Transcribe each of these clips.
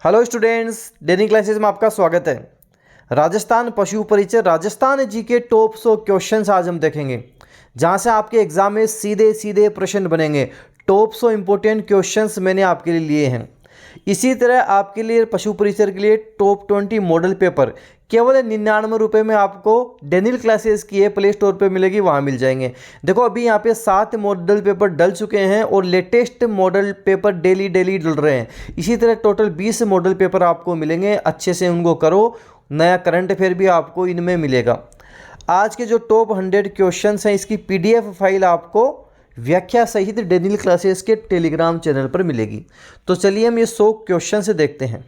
Hello students, daily classes में आपका स्वागत है। राजस्थान पशु परिचय राजस्थान जी के टॉप 100 क्वेश्चंस आज हम देखेंगे, जहां से आपके एग्जाम में सीधे सीधे प्रश्न बनेंगे। टॉप 100 इंपॉर्टेंट क्वेश्चंस मैंने आपके लिए लिए हैं। इसी तरह आपके लिए पशु परिचय के लिए टॉप 20 मॉडल पेपर केवल 99 रुपये में आपको डेनिल क्लासेस की प्ले स्टोर पे मिलेगी, वहाँ मिल जाएंगे। देखो अभी यहाँ पे 7 मॉडल पेपर डल चुके हैं और लेटेस्ट मॉडल पेपर डेली डल रहे हैं। इसी तरह टोटल 20 मॉडल पेपर आपको मिलेंगे, अच्छे से उनको करो। नया करंट अफेयर भी आपको इनमें मिलेगा। आज के जो टॉप 100 क्वेश्चन हैं, इसकी PDF फाइल आपको व्याख्या सहित डेनिल क्लासेस के टेलीग्राम चैनल पर मिलेगी। तो चलिए हम ये 100 क्वेश्चन से देखते हैं।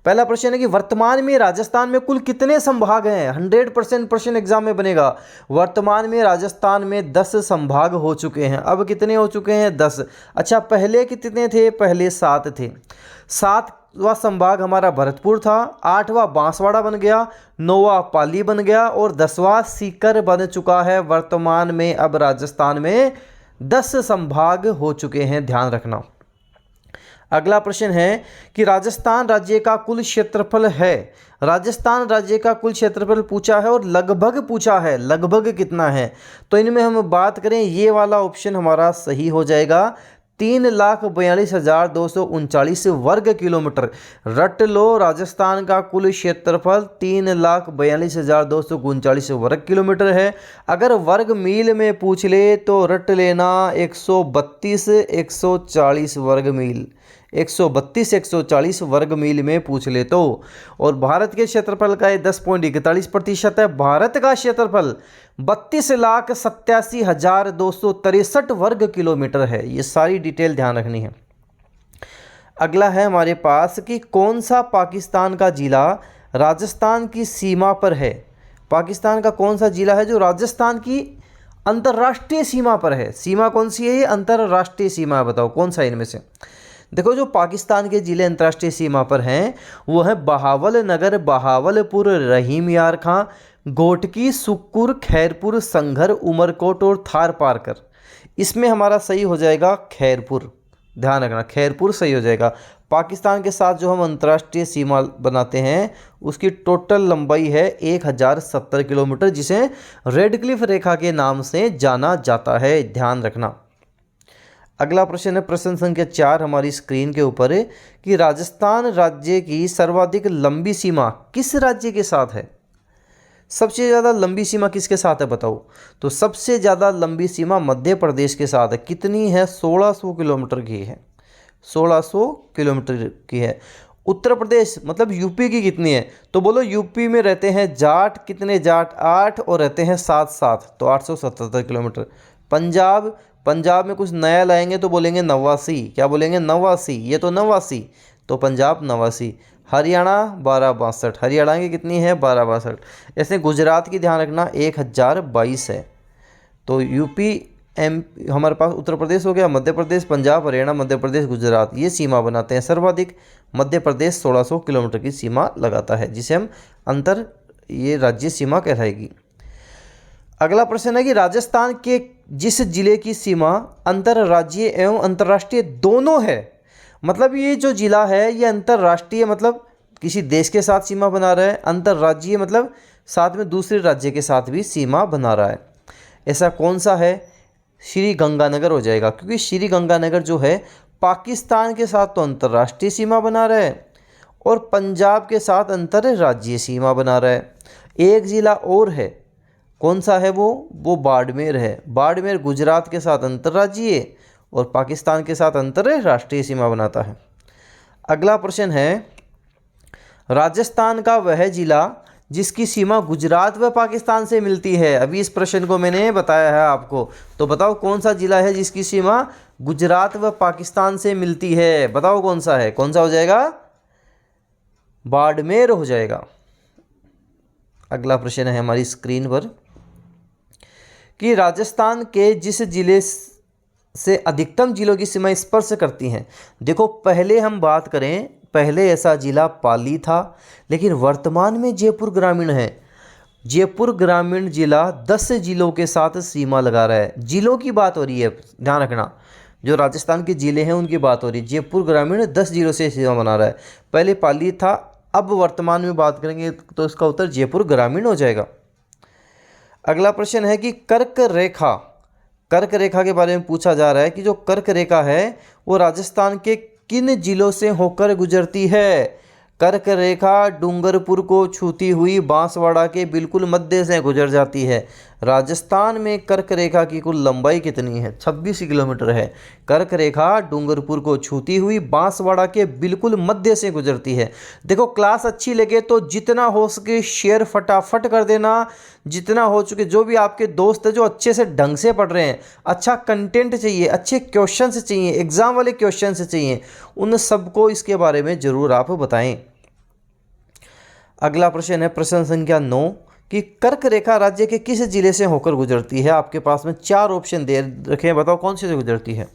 पहला प्रश्न है कि वर्तमान में राजस्थान में कुल कितने संभाग हैं। 100% प्रश्न एग्जाम में बनेगा। वर्तमान में राजस्थान में 10 संभाग हो चुके हैं। अब कितने हो चुके हैं? 10। अच्छा, पहले कितने थे? पहले 7 थे। 7वां संभाग हमारा भरतपुर था, 8वां बांसवाड़ा बन गया, 9वां पाली बन गया और 10वां सीकर बन चुका है। वर्तमान में अब राजस्थान में 10 संभाग हो चुके हैं, ध्यान रखना। अगला प्रश्न है कि राजस्थान राज्य का कुल क्षेत्रफल है। राजस्थान राज्य का कुल क्षेत्रफल पूछा है और लगभग पूछा है, लगभग कितना है। तो इनमें हम बात करें, ये वाला ऑप्शन हमारा सही हो जाएगा। 3,42,239 वर्ग किलोमीटर। रट लो, राजस्थान का कुल क्षेत्रफल 3,42,239 वर्ग किलोमीटर है। अगर वर्ग मील में पूछ ले तो रट लेना 132 140 वर्ग मील। 132 140 वर्ग मील में पूछ ले तो। और भारत के क्षेत्रफल का ये 10.41% है। भारत का क्षेत्रफल 32,87,263 वर्ग किलोमीटर है। ये सारी डिटेल ध्यान रखनी है। अगला है हमारे पास कि कौन सा पाकिस्तान का जिला राजस्थान की सीमा पर है। पाकिस्तान का कौन सा जिला है जो राजस्थान की अंतर्राष्ट्रीय सीमा पर है। सीमा कौन सी है? ये अंतर्राष्ट्रीय सीमा है। बताओ कौन सा है इनमें से। देखो, जो पाकिस्तान के जिले अंतर्राष्ट्रीय सीमा पर हैं वो है बहावल नगर, बहावलपुर, रहीम यार खां, घोटकी, सुक्कुर, खैरपुर, संघर, उमरकोट और थार पारकर। इसमें हमारा सही हो जाएगा खैरपुर। ध्यान रखना, खैरपुर सही हो जाएगा। पाकिस्तान के साथ जो हम अंतर्राष्ट्रीय सीमा बनाते हैं उसकी टोटल लंबाई है 1070 किलोमीटर, जिसे रेड क्लिफ रेखा के नाम से जाना जाता है। ध्यान रखना। अगला प्रश्न है प्रश्न संख्या 4 हमारी स्क्रीन के ऊपर है कि राजस्थान राज्य की सर्वाधिक लंबी सीमा किस राज्य के साथ है। सबसे ज़्यादा लंबी सीमा किसके साथ है बताओ। तो सबसे ज़्यादा लंबी सीमा मध्य प्रदेश के साथ है। कितनी है? 1600 किलोमीटर की है। 1600 किलोमीटर की है। उत्तर प्रदेश मतलब यूपी की कितनी है? तो बोलो, यूपी में रहते हैं जाट। कितने जाट? 8 और रहते हैं 7 तो 877 किलोमीटर। पंजाब में कुछ नया लाएंगे तो बोलेंगे 89। क्या बोलेंगे? 89। ये तो 89, तो पंजाब 89। हरियाणा 1262। हरियाणा की कितनी है? 1262। ऐसे गुजरात की ध्यान रखना 1022 है। तो यूपी हमारे पास उत्तर प्रदेश हो गया, मध्य प्रदेश, पंजाब, हरियाणा, मध्य प्रदेश, गुजरात, ये सीमा बनाते हैं। सर्वाधिक मध्य प्रदेश 1600 किलोमीटर की सीमा लगाता है, जिसे हम ये राज्य सीमा कहलाएगी। अगला प्रश्न है कि राजस्थान के जिस जिले की सीमा अंतर्राज्यीय एवं अंतर्राष्ट्रीय दोनों है। मतलब ये जो जिला है ये अंतर्राष्ट्रीय मतलब किसी देश के साथ सीमा बना रहा है, अंतर्राज्यीय मतलब साथ में दूसरे राज्य के साथ भी सीमा बना रहा है। ऐसा कौन सा है? श्री गंगानगर हो जाएगा, क्योंकि श्री गंगानगर जो है पाकिस्तान के साथ तो अंतर्राष्ट्रीय सीमा बना रहा है और पंजाब के साथ अंतर्राज्यीय सीमा बना रहा है। एक जिला और है, कौन सा है वो बाड़मेर है। बाड़मेर गुजरात के साथ अंतर्राज्यीय और पाकिस्तान के साथ अंतर्राष्ट्रीय सीमा बनाता है। अगला प्रश्न है, राजस्थान का वह जिला जिसकी सीमा गुजरात व पाकिस्तान से मिलती है। अभी इस प्रश्न को मैंने बताया है आपको, तो बताओ कौन सा जिला है जिसकी सीमा गुजरात व पाकिस्तान से मिलती है। बताओ कौन सा है? कौन सा हो जाएगा? बाड़मेर हो जाएगा। अगला प्रश्न है हमारी स्क्रीन पर कि राजस्थान के जिस जिले से अधिकतम जिलों की सीमा स्पर्श करती हैं। देखो, पहले हम बात करें, पहले ऐसा जिला पाली था, लेकिन वर्तमान में जयपुर ग्रामीण है। जयपुर ग्रामीण जिला 10 जिलों के साथ सीमा लगा रहा है। जिलों की बात हो रही है, ध्यान रखना। जो राजस्थान के ज़िले हैं उनकी बात हो रही है। जयपुर ग्रामीण 10 जिलों से सीमा बना रहा है, पहले पाली था, अब वर्तमान में बात करेंगे तो इसका उत्तर जयपुर ग्रामीण हो जाएगा। अगला प्रश्न है कि कर्क रेखा, कर्क रेखा के बारे में पूछा जा रहा है कि जो कर्क रेखा है वो राजस्थान के किन जिलों से होकर गुजरती है। कर्क रेखा डूंगरपुर को छूती हुई बांसवाड़ा के बिल्कुल मध्य से गुजर जाती है। राजस्थान में कर्क रेखा की कुल लंबाई कितनी है? 26 किलोमीटर है। कर्क रेखा डूंगरपुर को छूती हुई बांसवाड़ा के बिल्कुल मध्य से गुजरती है। देखो क्लास अच्छी लगे तो जितना हो सके शेयर फटाफट कर देना, जितना हो चुके जो भी आपके दोस्त है जो अच्छे से ढंग से पढ़ रहे हैं, अच्छा कंटेंट चाहिए, अच्छे क्वेश्चंस चाहिए, एग्जाम वाले क्वेश्चंस चाहिए, उन सबको इसके बारे में ज़रूर आप बताएं। अगला प्रश्न है प्रश्न संख्या 9 कि कर्क रेखा राज्य के किस जिले से होकर गुजरती है। आपके पास में 4 ऑप्शन दे रखे हैं, बताओ कौन से गुजरती है।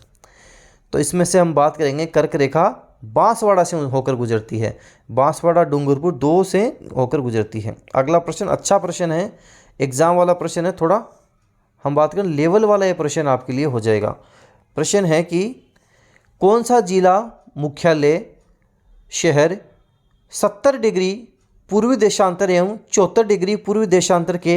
तो इसमें से हम बात करेंगे कर्क रेखा बांसवाड़ा से होकर गुजरती है, बांसवाड़ा डूंगरपुर 2 से होकर गुजरती है। अगला प्रश्न अच्छा प्रश्न है, एग्जाम वाला प्रश्न है, थोड़ा हम बात करें लेवल वाला ये प्रश्न आपके लिए हो जाएगा। प्रश्न है कि कौन सा जिला मुख्यालय शहर 70 डिग्री पूर्वी देशांतर एवं 74 डिग्री पूर्वी देशांतर के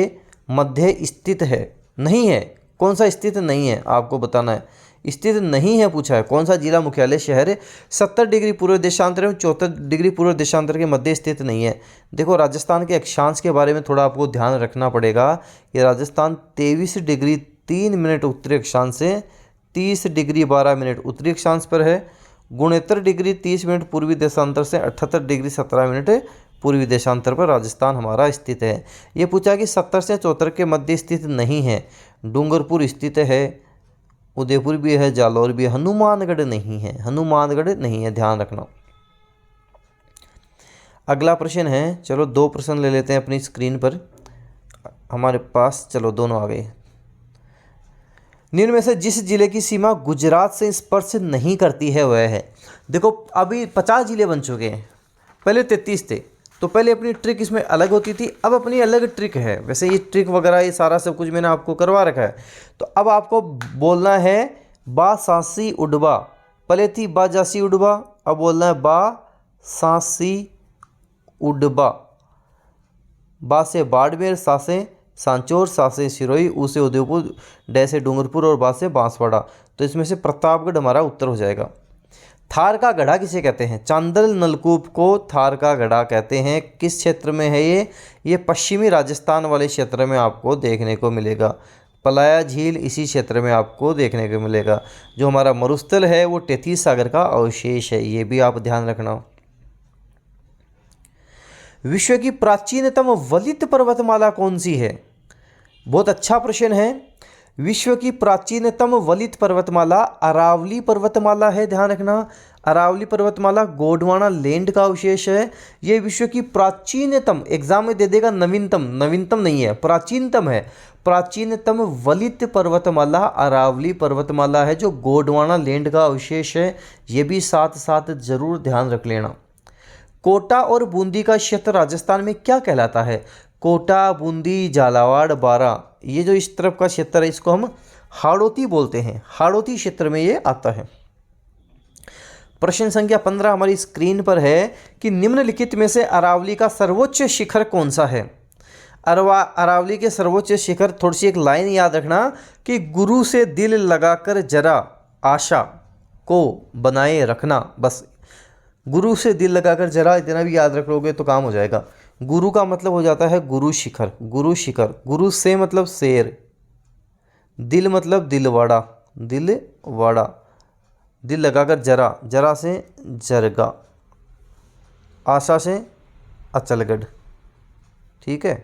मध्य स्थित है? नहीं है। कौन सा स्थित नहीं है आपको बताना है, स्थित नहीं है पूछा है। कौन सा जिला मुख्यालय शहर 70 डिग्री पूर्व देशांतर एवं 74 डिग्री पूर्व देशांतर के मध्य स्थित नहीं है? देखो राजस्थान के अक्षांश के बारे में थोड़ा आपको ध्यान रखना पड़ेगा कि राजस्थान 23 डिग्री 3 मिनट उत्तरी अक्षांश से 30 डिग्री 12 मिनट उत्तरी अक्षांश पर है, 69 डिग्री 30 मिनट पूर्वी देशांतर से 78 डिग्री 17 मिनट पूर्वी देशांतर पर राजस्थान हमारा स्थित है। ये पूछा कि 70 से 74 के मध्य स्थित नहीं है। डूंगरपुर स्थित है, उदयपुर भी है, जालौर भी है, हनुमानगढ़ नहीं है, हनुमानगढ़ नहीं है, ध्यान रखना। अगला प्रश्न है, चलो 2 प्रश्न ले लेते हैं अपनी स्क्रीन पर हमारे पास, चलो दोनों आ गए। निम्न में से जिस जिले की सीमा गुजरात से स्पर्श नहीं करती है वह है। देखो अभी 50 जिले बन चुके हैं, पहले 33 थे, तो पहले अपनी ट्रिक इसमें अलग होती थी, अब अपनी अलग ट्रिक है। वैसे ये ट्रिक वगैरह ये सारा सब कुछ मैंने आपको करवा रखा है। तो अब आपको बोलना है बा सांसी उडबा, पहले थी बा जासी उडबा, अब बोलना है बा सांसी उडबा। बा से बाड़मेर, सा से सांचौर, सा से सिरोही, ऊ से उदयपुर, डे से डूंगरपुर और बा से बांसवाड़ा। तो इसमें से प्रतापगढ़ हमारा उत्तर हो जाएगा। थार का गढ़ा किसे कहते हैं? चांदल नलकूप को थार का गढ़ा कहते हैं। किस क्षेत्र में है ये पश्चिमी राजस्थान वाले क्षेत्र में आपको देखने को मिलेगा। पलाया झील इसी क्षेत्र में आपको देखने को मिलेगा। जो हमारा मरुस्थल है वो तेतीस सागर का अवशेष है, ये भी आप ध्यान रखना। विश्व की प्राचीनतम वलित पर्वतमाला कौन सी है? बहुत अच्छा प्रश्न है। विश्व की प्राचीनतम वलित पर्वतमाला अरावली पर्वतमाला है, ध्यान रखना। अरावली पर्वतमाला गोंडवाना लैंड का अवशेष है। ये विश्व की प्राचीनतम, एग्जाम में दे देगा नवीनतम, नवीनतम नहीं है, प्राचीनतम है। प्राचीनतम वलित पर्वतमाला अरावली पर्वतमाला है जो गोंडवाना लैंड का अवशेष है। ये भी साथ साथ जरूर ध्यान रख लेना। कोटा और बूंदी का क्षेत्र राजस्थान में क्या कहलाता है? कोटा, बूंदी, झालावाड़, बारा, ये जो इस तरफ का क्षेत्र है इसको हम हाड़ौती बोलते हैं। हाड़ौती क्षेत्र में ये आता है। प्रश्न संख्या 15 हमारी स्क्रीन पर है कि निम्नलिखित में से अरावली का सर्वोच्च शिखर कौन सा है? अरावली के सर्वोच्च शिखर, थोड़ी सी एक लाइन याद रखना कि गुरु से दिल लगाकर जरा आशा को बनाए रखना। बस गुरु से दिल लगाकर जरा, इतना भी याद रख लोगे तो काम हो जाएगा। गुरु का मतलब हो जाता है गुरु शिखर, गुरु शिखर। गुरु से मतलब शेर, दिल मतलब दिलवाड़ा, दिलवाड़ा, दिल लगाकर जरा, जरा से जरगा, आशा से अचलगढ़, ठीक है,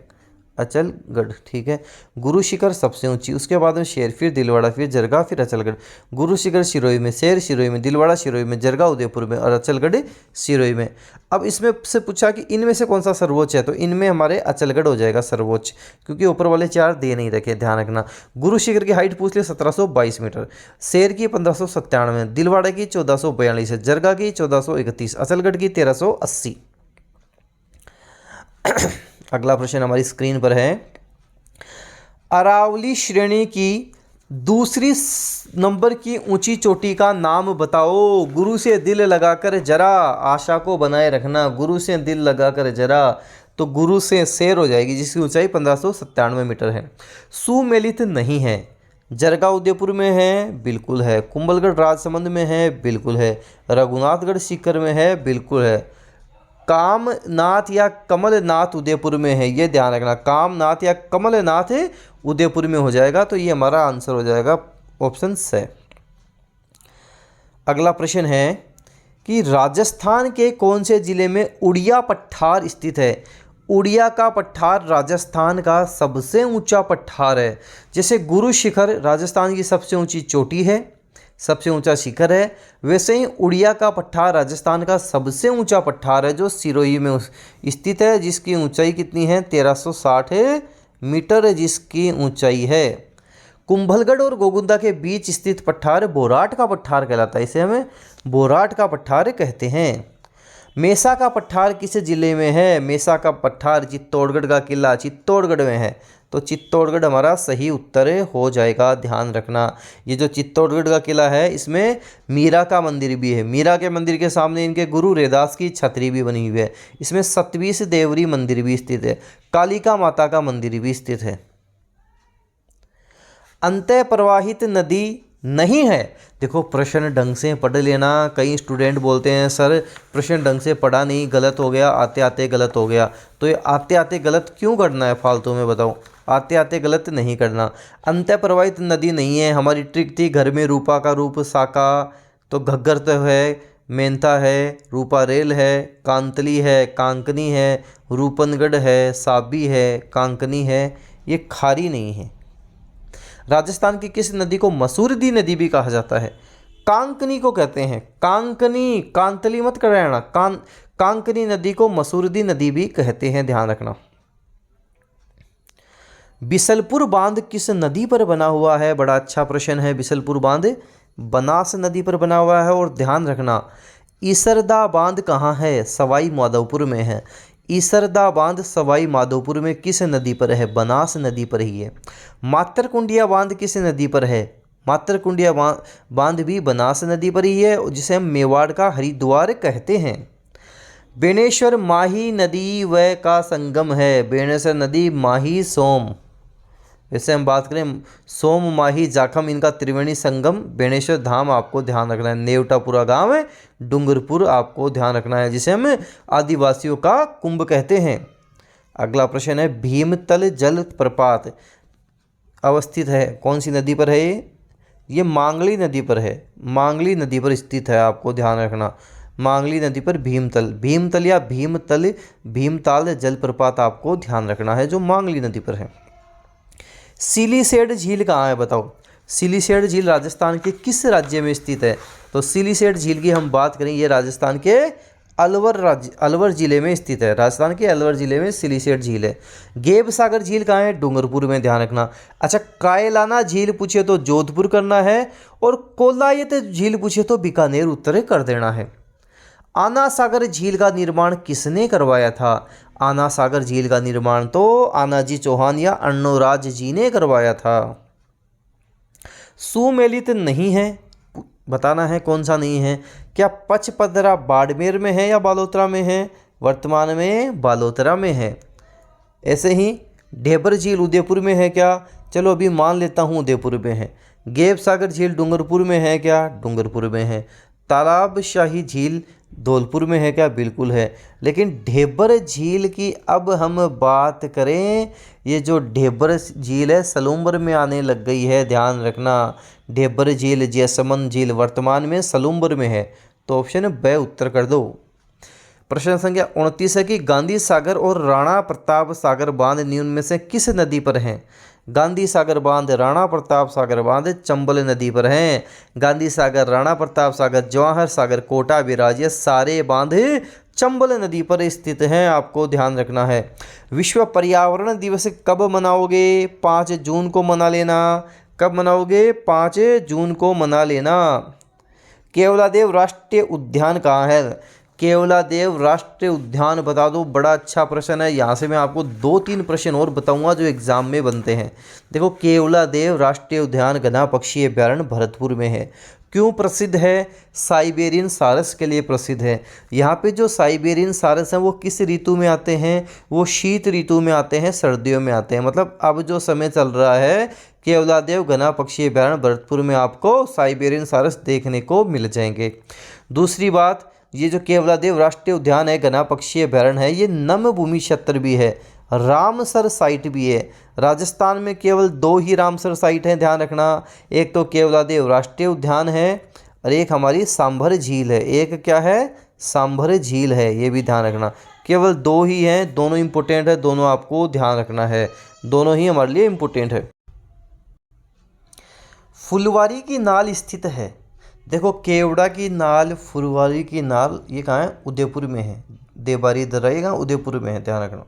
अचलगढ़, ठीक है। गुरु शिखर सबसे ऊंची, उसके बाद में शेर, फिर दिलवाड़ा, फिर जरगा, फिर अचलगढ़। गुरु शिखर सिरोही में, शेर सिरोही में, दिलवाड़ा सिरोही में, जरगा उदयपुर में और अचलगढ़ सिरोही में। अब इसमें से पूछा कि इनमें से कौन सा सर्वोच्च है, तो इनमें हमारे अचलगढ़ हो जाएगा सर्वोच्च, क्योंकि ऊपर वाले 4 दे नहीं रखे, ध्यान रखना। गुरु शिखर की हाइट पूछ ले 1722 मीटर, शेर की 1597, दिलवाड़ा की 1442 है, जरगा की 1431, अचलगढ़ की 1380। अगला प्रश्न हमारी स्क्रीन पर है, अरावली श्रेणी की दूसरी नंबर की ऊंची चोटी का नाम बताओ। गुरु से दिल लगाकर जरा, आशा को बनाए रखना। गुरु से दिल लगाकर जरा, तो गुरु से शेर हो जाएगी, जिसकी ऊंचाई 1597 मीटर है। सुमेलित नहीं है। जरगा उदयपुर में है, बिल्कुल है। कुंभलगढ़ राजसमंद में है, बिल्कुल है। रघुनाथगढ़ सीकर में है, बिल्कुल है। कामनाथ या कमलनाथ उदयपुर में है, ये ध्यान रखना। कामनाथ या कमलनाथ उदयपुर में हो जाएगा, तो ये हमारा आंसर हो जाएगा ऑप्शन से। अगला प्रश्न है कि राजस्थान के कौन से जिले में उड़िया पठार स्थित है। उड़िया का पठार राजस्थान का सबसे ऊंचा पठार है। जैसे गुरु शिखर राजस्थान की सबसे ऊंची चोटी है, सबसे ऊंचा शिखर है, वैसे ही उड़िया का पठार राजस्थान का सबसे ऊंचा पठार है, जो सिरोही में स्थित है, जिसकी ऊंचाई कितनी है, 1360 मीटर जिसकी ऊंचाई है। कुंभलगढ़ और गोगुंदा के बीच स्थित पठार बोराट का पठार कहलाता है, इसे हमें बोराट का पठार कहते हैं। मेसा का पठार किस जिले में है। मेसा का पठार चित्तौड़गढ़ का किला चित्तौड़गढ़ में है, तो चित्तौड़गढ़ हमारा सही उत्तर हो जाएगा, ध्यान रखना। ये जो चित्तौड़गढ़ का किला है, इसमें मीरा का मंदिर भी है। मीरा के मंदिर के सामने इनके गुरु रैदास की छतरी भी बनी हुई है। इसमें सतवीस देवरी मंदिर भी स्थित है। कालिका माता का मंदिर भी स्थित है। अंतः प्रवाहित नदी नहीं है। देखो प्रश्न ढंग से पढ़ लेना। कई स्टूडेंट बोलते हैं सर प्रश्न ढंग से पढ़ा नहीं, गलत हो गया, आते आते गलत हो गया। तो ये आते आते गलत क्यों करना है फालतू में, बताओ। आते आते गलत नहीं करना। अंतः प्रवाहित नदी नहीं है, हमारी ट्रिक थी। घर में रूपा का रूप साका, तो घग्गर तो है, मेंथा है, रूपा रेल है, कांतली है, कांकनी है, रूपनगढ़ है, साबी है, कांकनी है, ये खारी नहीं है। राजस्थान की किस नदी को मसूरदी नदी भी कहा जाता है। कांकनी को कहते हैं, कांकनी, कांतली मत कर रहना। कांकनी नदी को मसूरदी नदी भी कहते हैं, ध्यान रखना। बिसलपुर बांध किस नदी पर बना हुआ है। बड़ा अच्छा प्रश्न है। बिसलपुर बांध बनास नदी पर बना हुआ है। और ध्यान रखना ईसरदा बांध कहाँ है, सवाई माधोपुर में है। ईसरदा बांध सवाई माधोपुर में किस नदी पर है, बनास नदी पर ही है। मातरकुंडिया बांध किस नदी पर है, मातरकुंडिया बांध भी बनास नदी पर ही है, जिसे हम मेवाड़ का हरिद्वार कहते हैं। बेणेश्वर माही नदी व का संगम है। बेणेश्वर नदी माही सोम, वैसे हम बात करें सोम माही जाखम, इनका त्रिवेणी संगम बेणेश्वर धाम आपको ध्यान रखना है। नेवटापुरा गांव है, डूंगरपुर आपको ध्यान रखना है, जिसे हम आदिवासियों का कुंभ कहते हैं। अगला प्रश्न है भीमतल जल प्रपात अवस्थित है कौन सी नदी पर है। ये मांगली नदी पर है, मांगली नदी पर स्थित है, आपको ध्यान रखना। मांगली नदी पर भीमतल, भीमतल या भीमतल भीमताल जलप्रपात आपको ध्यान रखना है, जो मांगली नदी पर है। सिलीसेड झील कहाँ है बताओ। सिलीसेड झील राजस्थान के किस राज्य में स्थित है। तो सिलीसेड झील की हम बात करें, ये राजस्थान के अलवर जिले में स्थित है। राजस्थान के अलवर जिले में सिलीसेड झील है। गेब सागर झील कहाँ है, डूंगरपुर में, ध्यान रखना। अच्छा कायलाना झील पूछे तो जोधपुर करना है, और कोलायत झील पूछे तो बीकानेर उत्तर कर देना है। आना सागर झील का निर्माण किसने करवाया था। आना सागर झील का निर्माण तो आनाजी चौहान या अर्णोराज जी ने करवाया था। सुमेलित नहीं है, बताना है कौन सा नहीं है। क्या पचपदरा बाड़मेर में है या बालोतरा में है। वर्तमान में बालोतरा में है। ऐसे ही ढेबर झील उदयपुर में है क्या, चलो अभी मान लेता हूँ उदयपुर में है। गेब सागर झील डूंगरपुर में है क्या, डूंगरपुर में है। तालाब शाही झील धौलपुर में है क्या, बिल्कुल है। लेकिन ढेबर झील की अब हम बात करें, ये जो ढेबर झील है सलूम्बर में आने लग गई है, ध्यान रखना। ढेबर झील जैसमंद झील वर्तमान में सलूम्बर में है, तो ऑप्शन ब उत्तर कर दो। प्रश्न संख्या 29 है कि गांधी सागर और राणा प्रताप सागर बांध निम्न में से किस नदी पर हैं। गांधी सागर बांध, राणा प्रताप सागर बांध चंबल नदी पर हैं। गांधी सागर, राणा प्रताप सागर, जवाहर सागर, कोटा बिराज, ये सारे बांध चंबल नदी पर स्थित हैं, आपको ध्यान रखना है। विश्व पर्यावरण दिवस कब मनाओगे, 5 जून को मना लेना। कब मनाओगे, 5 जून को मना लेना। केवलादेव राष्ट्रीय उद्यान कहाँ है। केवलादेव राष्ट्रीय उद्यान बता दो। बड़ा अच्छा प्रश्न है। यहाँ से मैं आपको 2-3 प्रश्न और बताऊंगा जो एग्जाम में बनते हैं। देखो, केवलादेव राष्ट्रीय उद्यान घना पक्षी अभ्यारण्य भरतपुर में है। क्यों प्रसिद्ध है? साइबेरियन सारस के लिए प्रसिद्ध है। यहाँ पे जो साइबेरियन सारस हैं वो किस ऋतु में आते हैं? वो शीत ऋतु में आते हैं, सर्दियों में आते हैं। मतलब अब जो समय चल रहा है, केवलादेव घना पक्षी अभ्यारण्य भरतपुर में आपको साइबेरियन सारस देखने को मिल जाएंगे। दूसरी बात, ये जो केवलादेव राष्ट्रीय उद्यान है, घना पक्षी अभ्यारण्य है, ये नम भूमि क्षेत्र भी है, रामसर साइट भी है। राजस्थान में केवल 2 ही रामसर साइट हैं, ध्यान रखना। एक तो केवलादेव राष्ट्रीय उद्यान है और एक हमारी सांभर झील है। एक क्या है? सांभर झील है, ये भी ध्यान रखना। केवल 2 ही हैं, दोनों इंपॉर्टेंट है, दोनों आपको ध्यान रखना है, दोनों ही हमारे लिए इंपॉर्टेंट है। फुलवारी की नाल स्थित है। देखो, केवड़ा की नाल, फुलवारी की नाल, ये कहाँ है? उदयपुर में है। देवारी दर्रा उदयपुर में है, ध्यान रखना।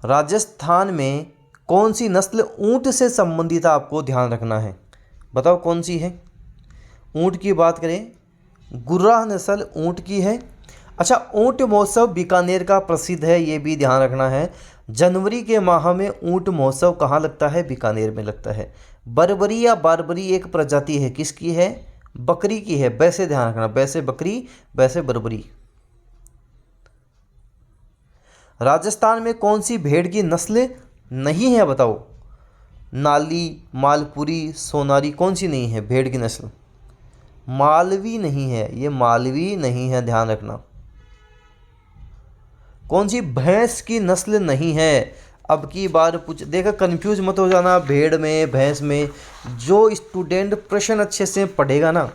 राजस्थान में कौन सी नस्ल ऊंट से संबंधित आपको ध्यान रखना है? बताओ कौन सी है? ऊंट की बात करें, गुर्राह नस्ल ऊंट की है। अच्छा, ऊंट महोत्सव बीकानेर का प्रसिद्ध है, ये भी ध्यान रखना है। जनवरी के माह में ऊंट महोत्सव कहाँ लगता है? बीकानेर में लगता है। बर्बरी या बारबरी एक प्रजाति है, किसकी है? बकरी की है। वैसे ध्यान रखना, वैसे बकरी, वैसे बर्बरी। राजस्थान में कौन सी भेड़ की नस्ल नहीं है? बताओ। नाली, मालपुरी, सोनारी, कौन सी नहीं है भेड़ की नस्ल? मालवी नहीं है, ये मालवी नहीं है, ध्यान रखना। कौन सी भैंस की नस्ल नहीं है? अब की बार पूछ देखा, कंफ्यूज मत हो जाना भेड़ में, भैंस में। जो स्टूडेंट प्रश्न अच्छे से पढ़ेगा ना,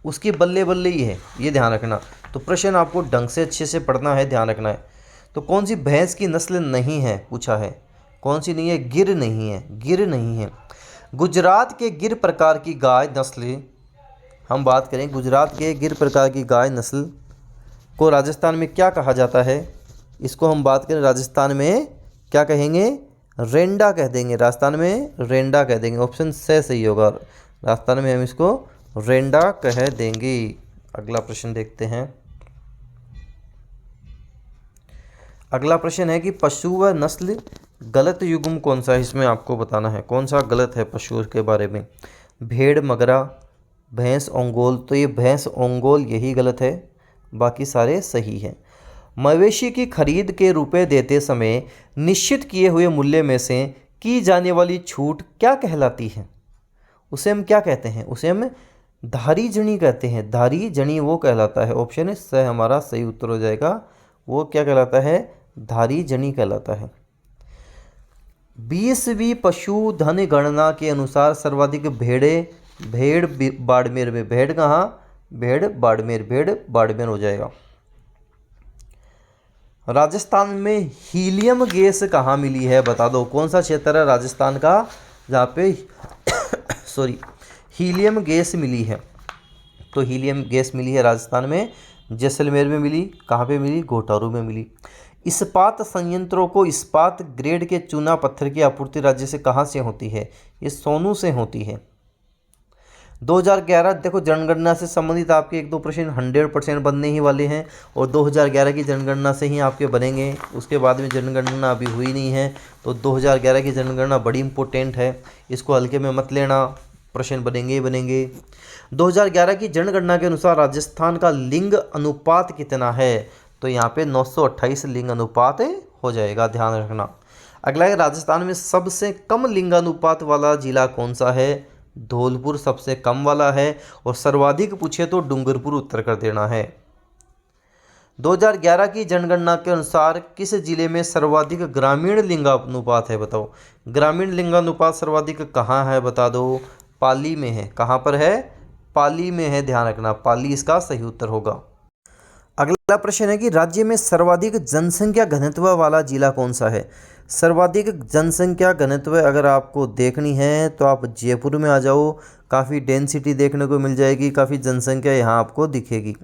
उसकी बल्ले बल्ले ही है, ये ध्यान रखना। तो प्रश्न आपको ढंग से अच्छे से पढ़ना है, ध्यान रखना है। तो कौन सी भैंस की नस्ल नहीं है पूछा है, कौन सी नहीं है? गिर नहीं है, गिर नहीं है। गुजरात के गिर प्रकार की गाय नस्ल, हम बात करें गुजरात के गिर प्रकार की गाय नस्ल को राजस्थान में क्या कहा जाता है? इसको हम बात करें राजस्थान में क्या कहेंगे? रेंडा कह देंगे, राजस्थान में रेंडा कह देंगे। ऑप्शन से सही होगा, राजस्थान में हम इसको रेंडा कह देंगे। अगला प्रश्न देखते हैं। अगला प्रश्न है कि पशु व नस्ल गलत युग्म कौन सा है? इसमें आपको बताना है कौन सा गलत है पशु के बारे में। भेड़ मगरा, भैंस ओंगोल, तो ये भैंस ओंगोल यही गलत है, बाकी सारे सही हैं। मवेशी की खरीद के रुपए देते समय निश्चित किए हुए मूल्य में से की जाने वाली छूट क्या कहलाती है? उसे हम क्या कहते हैं? उसे हम धारी जनी कहते हैं। धारी जनी वो कहलाता है। ऑप्शन से हमारा सही उत्तर हो जाएगा। वो क्या कहलाता है? धारी जनी कहलाता है। 20वीं पशुधन गणना के अनुसार सर्वाधिक भेड़ बाड़मेर में। भेड़ कहाँ? भेड़ बाड़मेर हो जाएगा। राजस्थान में हीलियम गैस कहाँ मिली है? बता दो। कौन सा क्षेत्र है राजस्थान का जहाँ पे हीलियम गैस मिली है? तो हीलियम गैस मिली है राजस्थान में, जैसलमेर में मिली। कहाँ पे मिली? घोटारू में मिली। इस्पात संयंत्रों को इस्पात ग्रेड के चूना पत्थर की आपूर्ति राज्य से कहाँ से होती है? ये सोनू से होती है। 2011 देखो, जनगणना से संबंधित आपके 1-2 प्रश्न 100% बनने ही वाले हैं और 2011 की जनगणना से ही आपके बनेंगे। उसके बाद में जनगणना अभी हुई नहीं है, तो 2011 की जनगणना बड़ी इंपॉर्टेंट है, इसको हल्के में मत लेना, प्रश्न बनेंगे ही बनेंगे। 2011 की जनगणना के अनुसार राजस्थान का लिंग अनुपात कितना है? तो यहाँ पे 928 लिंग अनुपात हो जाएगा, ध्यान रखना। अगला है, राजस्थान में सबसे कम लिंगानुपात वाला जिला कौन सा है? धौलपुर सबसे कम वाला है और सर्वाधिक पूछे तो डूंगरपुर उत्तर कर देना है। 2011 की जनगणना के अनुसार किस जिले में सर्वाधिक ग्रामीण लिंगानुपात है? बताओ। ग्रामीण लिंगानुपात सर्वाधिक कहाँ है? बता दो। पाली में है। कहाँ पर है? पाली में है, ध्यान रखना। पाली इसका सही उत्तर होगा। अगला प्रश्न है कि राज्य में सर्वाधिक जनसंख्या घनत्व वाला जिला कौन सा है? सर्वाधिक जनसंख्या घनत्व अगर आपको देखनी है तो आप जयपुर में आ जाओ, काफ़ी डेंसिटी देखने को मिल जाएगी, काफ़ी जनसंख्या यहाँ आपको दिखेगी।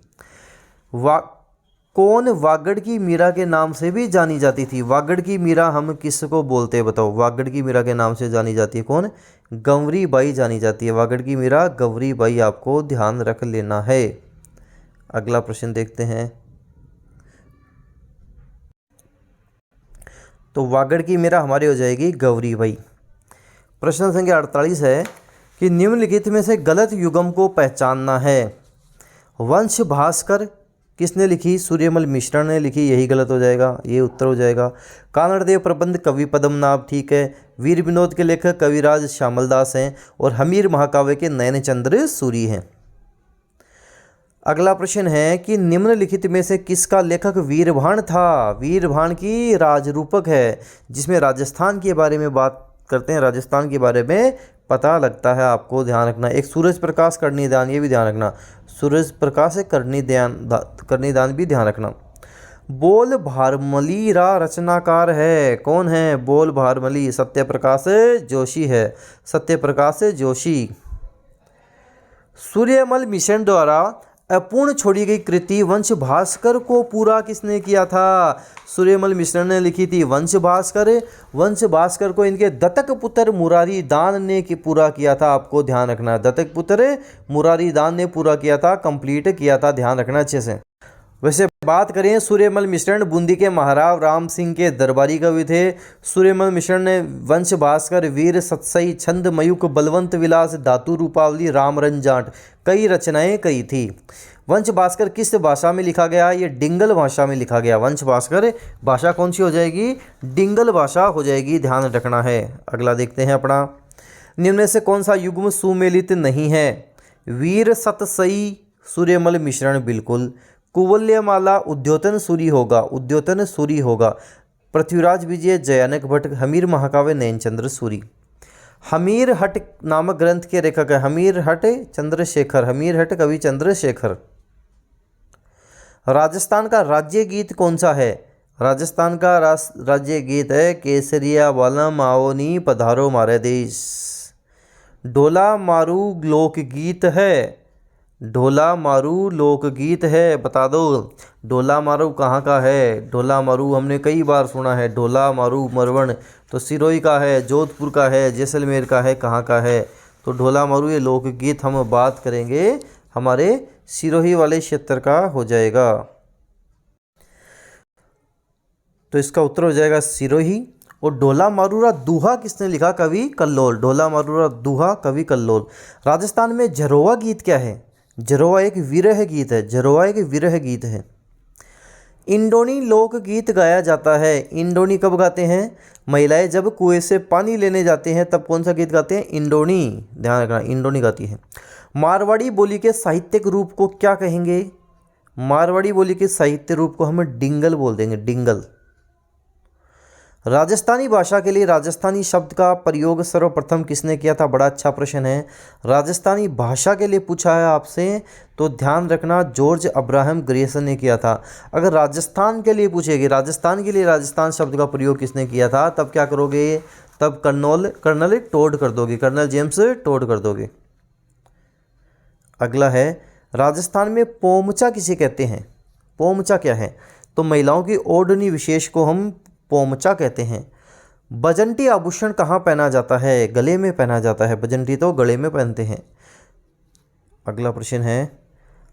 कौन वागड़ की मीरा के नाम से भी जानी जाती थी? वागड़ की मीरा हम किसको बोलते हैं? बताओ। वागड़ की मीरा के नाम से जानी जाती है कौन? गंवरी बाई जानी जाती है। वागड़ की मीरा गंवरी बाई आपको ध्यान रख लेना है। अगला प्रश्न देखते हैं। तो वागड़ की मेरा हमारी हो जाएगी गौरी भाई। प्रश्न संख्या 48 है कि निम्नलिखित में से गलत युग्म को पहचानना है। वंश भास्कर किसने लिखी? सूर्यमल मिश्रा ने लिखी, यही गलत हो जाएगा, ये उत्तर हो जाएगा। कानड़देव प्रबंध कवि पद्मनाभ, ठीक है। वीर विनोद के लेखक कविराज श्यामलदास हैं और हमीर महाकाव्य के नयनचंद्र सूरी हैं। अगला प्रश्न है कि निम्नलिखित में से किसका लेखक वीरभान था? वीरभान की राजरूपक है, जिसमें राजस्थान के बारे में बात करते हैं, राजस्थान के बारे में पता लगता है, आपको ध्यान रखना। एक सूरज प्रकाश कर्णिदान, ये भी ध्यान रखना, सूरज प्रकाश से कर्णिदान भी ध्यान रखना। बोल भारमली रा रचनाकार है, कौन है? बोल भारमली सत्यप्रकाश जोशी है, सत्यप्रकाश जोशी। सूर्यमल मिशन द्वारा अपूर्ण छोड़ी गई कृति वंश भास्कर को पूरा किसने किया था? सूर्यमल मिश्र ने लिखी थी वंश भास्कर। वंश भास्कर को इनके दत्तक पुत्र मुरारी दान ने पूरा किया था, आपको ध्यान रखना। दत्तक पुत्र मुरारी दान ने पूरा किया था, कंप्लीट किया था, ध्यान रखना अच्छे से। वैसे बात करें, सूर्यमल मिश्रण बूंदी के महाराव राम सिंह के दरबारी कवि थे। सूर्यमल मिश्रण ने वंश भास्कर, वीर सतसई, छंद मयूख, बलवंत विलास, धातु रूपावली, रामरन जाट कई रचनाएं करी थी। वंश भास्कर किस भाषा में लिखा गया? ये डिंगल भाषा में लिखा गया। वंश भास्कर भाषा कौन सी हो जाएगी? डिंगल भाषा हो जाएगी, ध्यान रखना है। अगला देखते हैं अपना, निम्न से कौन सा युग्म सुमेलित नहीं है? वीर सतसई सूर्यमल मिश्रण बिल्कुल। कुवल्यमाला उद्योतन सूरी होगा, उद्योतन सूरी होगा। पृथ्वीराज विजय जयानक भट्ट, हमीर महाकाव्य नयनचंद्र सूरी। हमीर हट नामक ग्रंथ के लेखक है हमीर हट चंद्रशेखर, हमीर हट कवि चंद्रशेखर। राजस्थान का राज्य गीत कौन सा है? राजस्थान का राज्य गीत है केसरिया वालम आओ नी पधारो मारे देश। ढोला मारू लोकगीत है, ढोला मारू लोकगीत है, बता दो ढोला मारू कहाँ का है? ढोला मारू हमने कई बार सुना है, ढोला मारू मरवण तो सिरोही का है, जोधपुर का है, जैसलमेर का है, कहाँ का है? तो ढोला मारू ये लोकगीत हम बात करेंगे हमारे सिरोही वाले क्षेत्र का हो जाएगा। तो इसका उत्तर हो जाएगा सिरोही। और ढोला मारूरा दूहा किसने लिखा? कवि कल्लोल। ढोला मारूरा दूहा कवि कल्लोल। राजस्थान में झरोवा गीत क्या है? झरोवा एक विरह गीत है, झरोवा एक विरह गीत है। इंडोनी लोकगीत गाया जाता है। इंडोनी कब गाते हैं? महिलाएं जब कुएं से पानी लेने जाते हैं तब कौन सा गीत गाते हैं? इंडोनी, ध्यान रखना, इंडोनी गाती है। मारवाड़ी बोली के साहित्यिक रूप को क्या कहेंगे? मारवाड़ी बोली के साहित्य रूप को हम डिंगल बोल देंगे, डिंगल। राजस्थानी भाषा के लिए राजस्थानी शब्द का प्रयोग सर्वप्रथम किसने किया था? बड़ा अच्छा प्रश्न है। राजस्थानी भाषा के लिए पूछा है आपसे, तो ध्यान रखना जॉर्ज अब्राहम ग्रेसन ने किया था। अगर राजस्थान के लिए पूछेगी, राजस्थान के लिए राजस्थान शब्द का प्रयोग किसने किया था, तब क्या करोगे? तब कर्नल टोड कर दोगे, कर्नल जेम्स टोड कर दोगे। अगला है, राजस्थान में पोमचा किसे कहते हैं? पोमचा क्या है? तो महिलाओं की ओढ़नी विशेष को हम पोमचा कहते हैं। बजंटी आभूषण कहाँ पहना जाता है? गले में पहना जाता है, बजंटी तो गले में पहनते हैं। अगला प्रश्न है,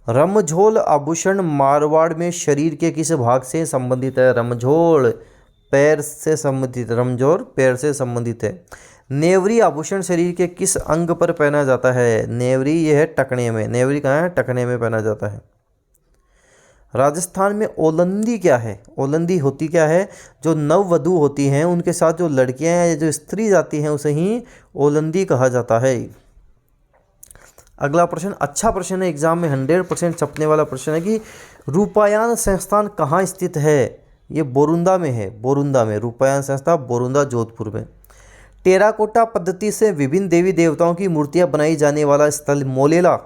रमझोल आभूषण मारवाड़ में शरीर के किस भाग से संबंधित है? रमझोल पैर से संबंधित, रमझोल पैर से संबंधित है। नेवरी आभूषण शरीर के किस अंग पर पहना जाता है? नेवरी ये है टखने में, नेवरी कहाँ है? टखने में पहना जाता है। राजस्थान में ओलंदी क्या है? ओलंदी होती क्या है? जो नववधु होती हैं उनके साथ जो लड़कियां हैं या जो स्त्री जाती हैं उसे ही ओलंदी कहा जाता है। अगला प्रश्न अच्छा प्रश्न है, एग्जाम में 100% छपने वाला प्रश्न है कि रूपायन संस्थान कहाँ स्थित है? ये बोरुंदा में है, बोरुंदा में रूपायन संस्थान, बोरुंदा जोधपुर में। टेराकोटा पद्धति से विभिन्न देवी देवताओं की मूर्तियां बनाई जाने वाला स्थल मोलेला,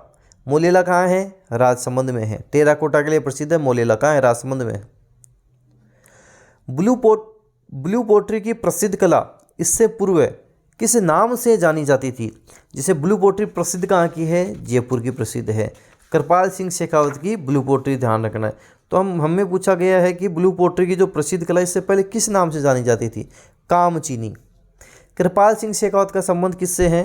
मोलेला कहाँ है? राजसमंद में है। टेराकोटा के लिए प्रसिद्ध है, मोलेला कहाँ है? राजसमंद में है। ब्लू पोट्री की प्रसिद्ध कला इससे पूर्व किस नाम से जानी जाती थी? जैसे ब्लू पोट्री प्रसिद्ध कहाँ की है? जयपुर की प्रसिद्ध है। कृपाल सिंह शेखावत की ब्लू पोट्री, ध्यान रखना है। तो हमें पूछा गया है कि ब्लू पोट्री की जो प्रसिद्ध कला इससे पहले किस नाम से जानी जाती थी? कामचीनी। कृपाल सिंह शेखावत का संबंध किससे है?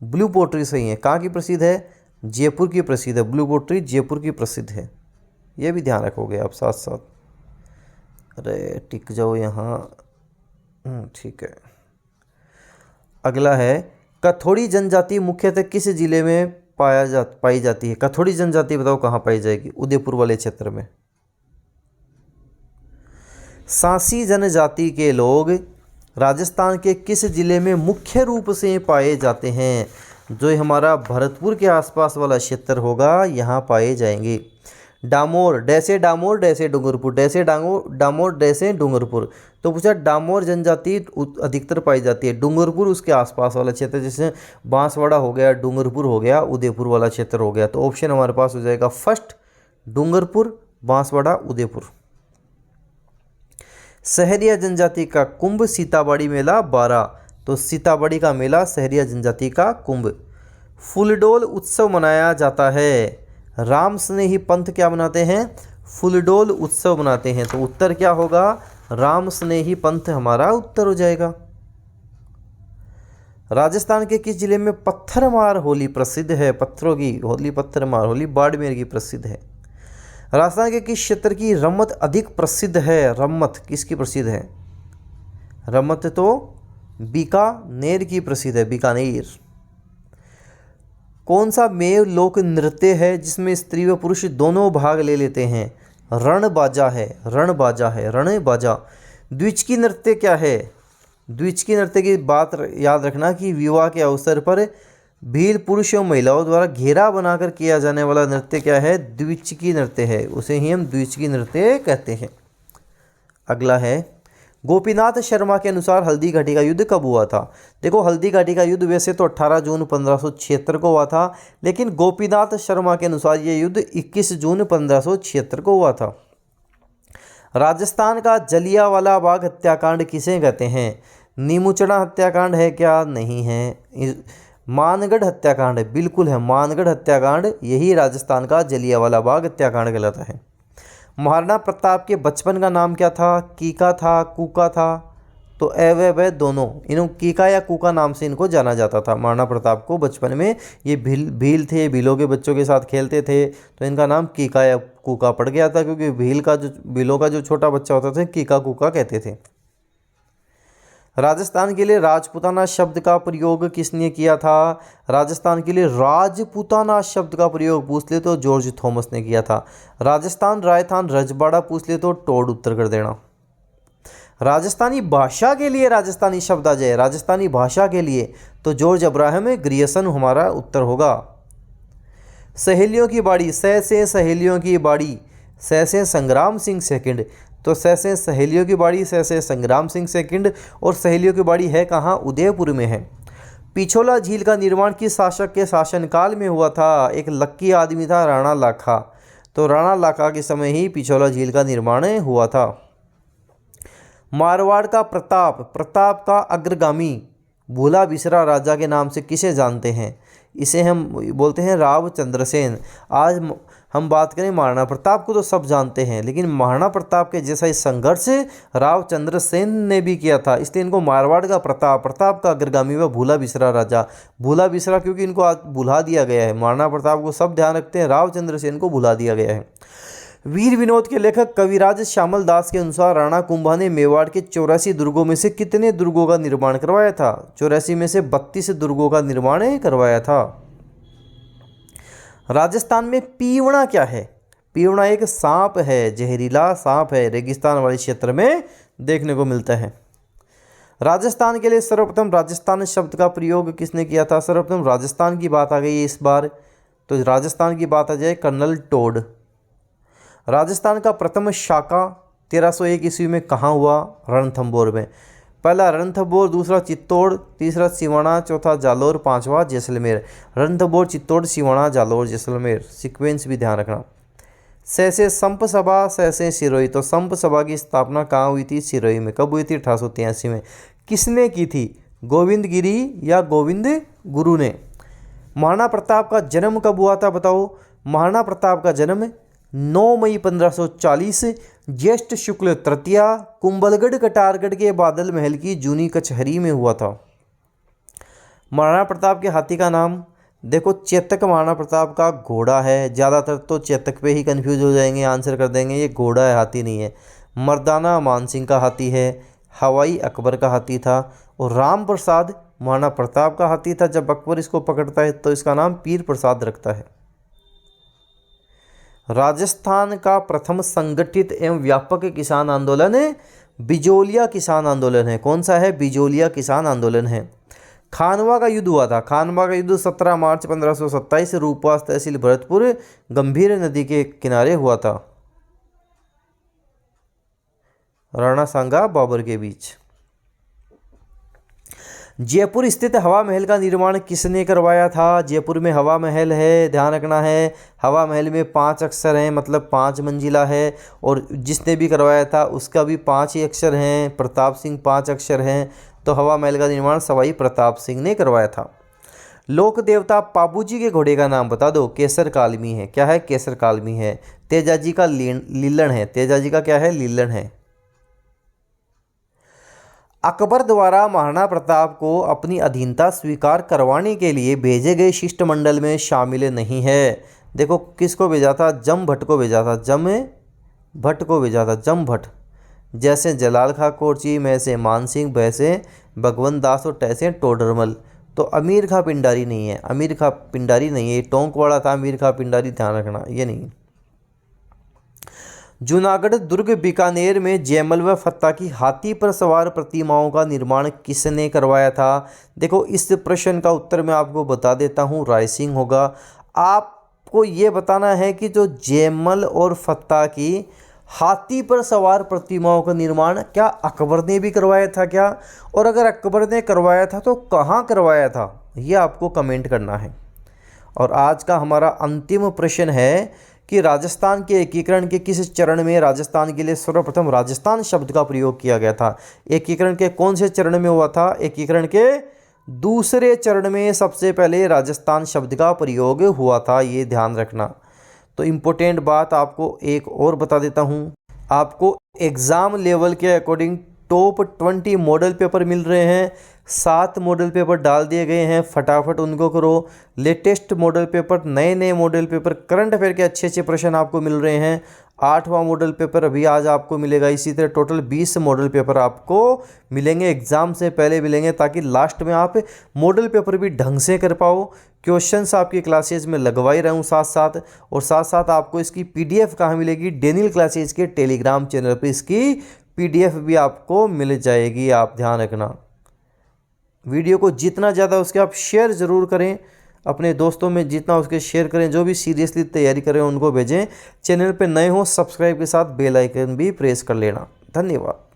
ब्लू पोट्री से ही है। कहाँ की प्रसिद्ध है? जयपुर की प्रसिद्ध है। ब्लू पोट्री जयपुर की प्रसिद्ध है। ये भी ध्यान रखोगे आप साथ साथ। अरे टिक जाओ यहाँ, ठीक है। अगला है, कथोड़ी जनजाति मुख्यतः किस जिले में पाई जाती है? कथोड़ी जनजाति बताओ कहाँ पाई जाएगी? उदयपुर वाले क्षेत्र में। सांसी जनजाति के लोग राजस्थान के किस जिले में मुख्य रूप से पाए जाते हैं? जो हमारा भरतपुर के आसपास वाला क्षेत्र होगा यहाँ पाए जाएंगे। डामोर, डैसे डामोर डैसे डूंगरपुर, डैसे डामोर डैसे डूंगरपुर। तो पूछा डामोर जनजाति अधिकतर पाई जाती है डूंगरपुर उसके आसपास वाला क्षेत्र, जैसे बांसवाड़ा हो गया, डूंगरपुर हो गया, उदयपुर वाला क्षेत्र हो गया। तो ऑप्शन हमारे पास हो जाएगा फर्स्ट, डूंगरपुर, बांसवाड़ा, उदयपुर। सहरिया जनजाति का कुंभ सीताबाड़ी मेला 12, तो सीताबाड़ी का मेला सहरिया जनजाति का कुंभ। फूलडोल उत्सव मनाया जाता है, राम स्नेही पंथ क्या मनाते हैं? फूलडोल उत्सव मनाते हैं। तो उत्तर क्या होगा? राम स्नेही पंथ हमारा उत्तर हो जाएगा। राजस्थान के किस जिले में पत्थरमार होली प्रसिद्ध है? पत्थरों की होली, पत्थरमार होली बाड़मेर की प्रसिद्ध है। राजस्थान के किस क्षेत्र की रम्मत अधिक प्रसिद्ध है? रम्मत किसकी प्रसिद्ध है? रम्मत तो बीकानेर की प्रसिद्ध है, बीकानेर। कौन सा मेव लोक नृत्य है जिसमें स्त्री व पुरुष दोनों भाग ले लेते हैं? रणबाजा है, रणबाजा है, रणबाजा। द्विचकी नृत्य क्या है? द्विचकी नृत्य की बात याद रखना कि विवाह के अवसर पर भील पुरुष और महिलाओं द्वारा घेरा बनाकर किया जाने वाला नृत्य क्या है? द्विचकी नृत्य है, उसे ही हम द्विचकी नृत्य कहते हैं। अगला है, गोपीनाथ शर्मा के अनुसार हल्दी घाटी का युद्ध कब हुआ था? देखो हल्दी घाटी का युद्ध वैसे तो 18 जून 1576 को हुआ था, लेकिन गोपीनाथ शर्मा के अनुसार ये युद्ध 21 जून 1576 को हुआ था। राजस्थान का जलियांवाला बाग हत्याकांड किसे कहते हैं? नीमूचड़ा हत्याकांड है क्या? नहीं है। मानगढ़ हत्याकांड है, बिल्कुल है, मानगढ़ हत्याकांड यही राजस्थान का जलियांवाला बाग हत्याकांड कहलाता है। महाराणा प्रताप के बचपन का नाम क्या था? कीका था, कूका था? तो व दोनों, इन्हों कीका या कूका नाम से इनको जाना जाता था। महाराणा प्रताप को बचपन में ये भील थे, भीलों के बच्चों के साथ खेलते थे, तो इनका नाम कीका या कूका पड़ गया था, क्योंकि भीलों का जो छोटा बच्चा होता था कीका कूका कहते थे। राजस्थान के लिए राजपूताना शब्द का प्रयोग किसने किया था? राजस्थान के लिए राजपूताना शब्द का प्रयोग पूछ ले तो जॉर्ज थॉमस ने किया था। राजस्थान, राजस्थान, रजवाड़ा पूछ ले तो टोड उत्तर कर देना। राजस्थानी भाषा के लिए राजस्थानी शब्द आ जाए, राजस्थानी भाषा के लिए, तो जॉर्ज अब्राहम ग्रियर्सन हमारा उत्तर होगा। सहेलियों की बाड़ी, से सहेलियों की बाड़ी, से संग्राम सिंह सेकंड, तो से सहेलियों की बाड़ी, से संग्राम सिंह सेकंड। और सहेलियों की बाड़ी है कहाँ? उदयपुर में है। पिछोला झील का निर्माण किस शासक के शासनकाल में हुआ था? एक लक्की आदमी था, राणा लाखा। तो राणा लाखा के समय ही पिछोला झील का निर्माण हुआ था। मारवाड़ का प्रताप, प्रताप का अग्रगामी भूला बिसरा राजा के नाम से किसे जानते हैं? इसे हम बोलते हैं राव चंद्रसेन। आज हम बात करें महाराणा प्रताप को तो सब जानते हैं, लेकिन महाराणा प्रताप के जैसा इस संघर्ष राव चंद्रसेन ने भी किया था, इसलिए इनको मारवाड़ का प्रताप, प्रताप का अग्रगामी व भूला बिसरा राजा। भूला बिसरा क्योंकि इनको आज भुला दिया गया है। महाराणा प्रताप को सब ध्यान रखते हैं, राव चंद्रसेन को भुला दिया गया है। वीर विनोद के लेखक कविराज श्यामल दास के अनुसार राणा कुंभा ने मेवाड़ के 84 दुर्गों में से कितने दुर्गों का निर्माण करवाया था? 84 में से 32 दुर्गों का निर्माण करवाया था। राजस्थान में पीवड़ा क्या है? पीवड़ा एक सांप है, जहरीला सांप है, रेगिस्तान वाले क्षेत्र में देखने को मिलता है। राजस्थान के लिए सर्वप्रथम राजस्थान शब्द का प्रयोग किसने किया था? सर्वप्रथम राजस्थान की बात आ गई है इस बार, तो राजस्थान की बात आ जाए कर्नल टोड। राजस्थान का प्रथम शाका 1301 ईस्वी में कहाँ हुआ? रणथंभौर में। पहला रणथंभौर, दूसरा चित्तौड़, तीसरा सिवाना, चौथा जालौर, पांचवा जैसलमेर। रणथंभौर, चित्तौड़, सिवाना, जालौर, जैसलमेर, सीक्वेंस भी ध्यान रखना। से संप सभा, से सिरोही, तो संप सभा की स्थापना कहाँ हुई थी? सिरोही में। कब हुई थी? 1883 में। किसने की थी? गोविंद गिरी या गोविंद गुरु ने। महाराणा प्रताप का जन्म कब हुआ था बताओ? महाराणा प्रताप का जन्म 9 मई 1540 ज्येष्ठ शुक्ल तृतीया कुंभलगढ़ कटारगढ़ के बादल महल की जूनी कचहरी में हुआ था। महाराणा प्रताप के हाथी का नाम देखो चेतक महाराणा प्रताप का घोड़ा है, ज़्यादातर तो चेतक पे ही कंफ्यूज हो जाएंगे, आंसर कर देंगे ये घोड़ा है, हाथी नहीं है। मर्दाना मानसिंह का हाथी है, हवाई अकबर का हाथी था, और राम प्रसाद महाराणा प्रताप का हाथी था। जब अकबर इसको पकड़ता है तो इसका नाम पीर प्रसाद रखता है। राजस्थान का प्रथम संगठित एवं व्यापक किसान आंदोलन बिजोलिया किसान आंदोलन है। कौन सा है? बिजोलिया किसान आंदोलन है। खानवा का युद्ध हुआ था। खानवा का युद्ध 17 मार्च 1527 रूपवास तहसील भरतपुर गंभीर नदी के किनारे हुआ था, राणा सांगा बाबर के बीच। जयपुर स्थित हवा महल का निर्माण किसने करवाया था? जयपुर में हवा महल है, ध्यान रखना है। हवा महल में 5 अक्षर हैं, मतलब 5 मंजिला है, और जिसने भी करवाया था उसका भी 5 ही अक्षर हैं। प्रताप सिंह 5 अक्षर हैं, तो हवा महल का निर्माण सवाई प्रताप सिंह ने करवाया था। लोक देवता पाबूजी के घोड़े का नाम बता दो। केसर कालमी है। क्या है? केसर कालमी है। तेजाजी का लीलन है। तेजाजी का क्या है? लीलन है। अकबर द्वारा महाराणा प्रताप को अपनी अधीनता स्वीकार करवाने के लिए भेजे गए शिष्टमंडल में शामिल नहीं है। देखो किसको भेजा था? जम भट्ट को भेजा था। जम भट्ट को भेजा था। जम भट्ट। जैसे जलाल खां कोरची, में से मानसिंह, वैसे भगवंत दास और तैसे टोडरमल। तो अमीर खां पिंडारी नहीं है। अमीर खां पिंडारी नहीं है, ये टोंक वाला था। अमीर खां पिंडारी ध्यान रखना, ये नहीं। जूनागढ़, दुर्ग, बीकानेर में जयमल व फत्ता की हाथी पर सवार प्रतिमाओं का निर्माण किसने करवाया था? देखो इस प्रश्न का उत्तर मैं आपको बता देता हूँ, राय सिंह होगा। आपको ये बताना है कि जो जयमल और फत्ता की हाथी पर सवार प्रतिमाओं का निर्माण क्या अकबर ने भी करवाया था क्या? और अगर अकबर ने करवाया था तो कहाँ करवाया था, ये आपको कमेंट करना है। और आज का हमारा अंतिम प्रश्न है कि राजस्थान के एकीकरण के किस चरण में राजस्थान के लिए सर्वप्रथम राजस्थान शब्द का प्रयोग किया गया था? एकीकरण के कौन से चरण में हुआ था? एकीकरण के दूसरे चरण में सबसे पहले राजस्थान शब्द का प्रयोग हुआ था, ये ध्यान रखना। तो इम्पोर्टेंट बात आपको एक और बता देता हूँ, आपको एग्ज़ाम लेवल के अकॉर्डिंग टॉप 20 मॉडल पेपर मिल रहे हैं। 7 मॉडल पेपर डाल दिए गए हैं, फटाफट उनको करो। लेटेस्ट मॉडल पेपर, नए नए मॉडल पेपर, करंट अफेयर के अच्छे अच्छे प्रश्न आपको मिल रहे हैं। 8वां मॉडल पेपर अभी आज आपको मिलेगा। इसी तरह टोटल 20 मॉडल पेपर आपको मिलेंगे, एग्ज़ाम से पहले मिलेंगे, ताकि लास्ट में आप मॉडल पेपर भी ढंग से कर पाओ। क्वेश्चंस आपकी क्लासेज में लगवाई रहूँ साथ साथ, और साथ साथ आपको इसकी PDF कहाँ मिलेगी? डेनियल क्लासेज के टेलीग्राम चैनल पर इसकी PDF भी आपको मिल जाएगी, आप ध्यान रखना। वीडियो को जितना ज़्यादा उसके आप शेयर ज़रूर करें, अपने दोस्तों में जितना उसके शेयर करें, जो भी सीरियसली तैयारी करें उनको भेजें। चैनल पे नए हो सब्सक्राइब के साथ बेल आइकन भी प्रेस कर लेना। धन्यवाद।